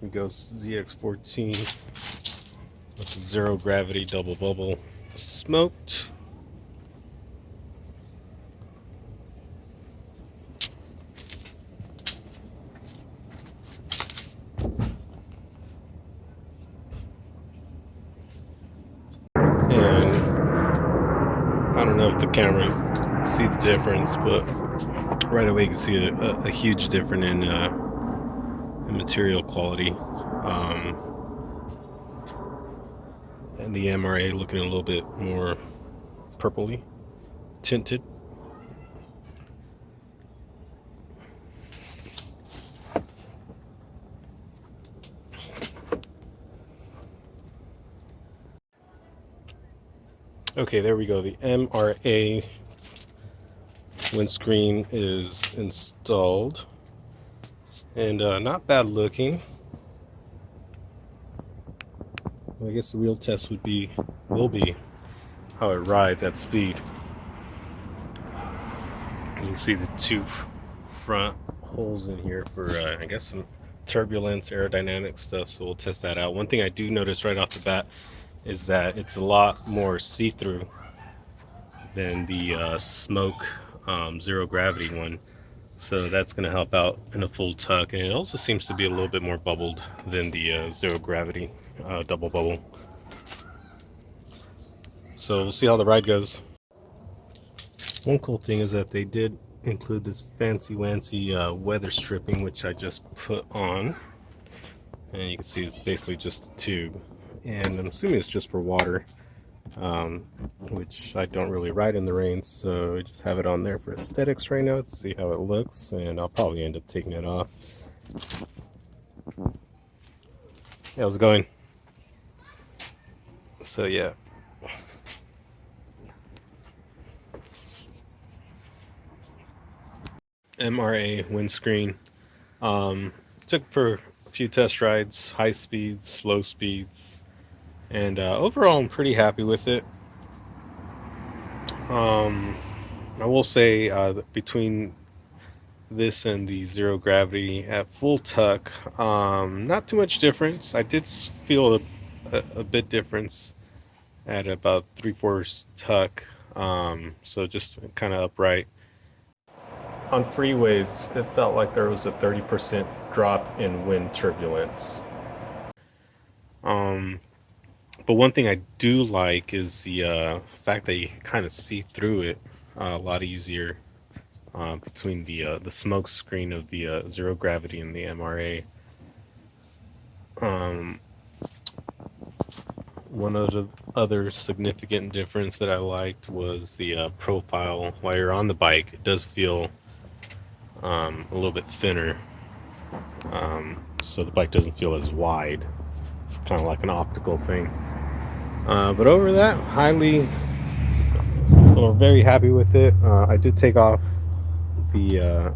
It goes ZX14 with zero gravity double bubble smoked. And I don't know if the camera see the difference, but right away you can see a huge difference in material quality. And the MRA looking a little bit more purpley tinted. Okay, there we go. The MRA windscreen is installed, and not bad looking. Well, I guess the real test will be how it rides at speed. You can see the two front holes in here for I guess some turbulence aerodynamic stuff, so we'll test that out. One thing I do notice right off the bat is that it's a lot more see-through than the smoke zero gravity one, so that's going to help out in a full tuck. And it also seems to be a little bit more bubbled than the zero gravity double bubble. So we'll see how the ride goes. One cool thing is that they did include this fancy wancy weather stripping, which I just put on, and you can see it's basically just a tube, and I'm assuming it's just for water, which I don't really ride in the rain, so I just have it on there for aesthetics right now to see how it looks, and I'll probably end up taking it off. Yeah, how's it going? So yeah, MRA windscreen. Took for a few test rides, high speeds, slow speeds, and overall I'm pretty happy with it. I will say between this and the zero gravity at full tuck, not too much difference. I did feel a bit difference at about 3/4 tuck, so just kind of upright. On freeways, it felt like there was a 30% drop in wind turbulence. But one thing I do like is the fact that you kind of see through it a lot easier between the smoke screen of the zero gravity and the MRA. One of the other significant difference that I liked was the profile. While you're on the bike, it does feel a little bit thinner, so the bike doesn't feel as wide. It's kind of like an optical thing. But over that, very happy with it. I did take off the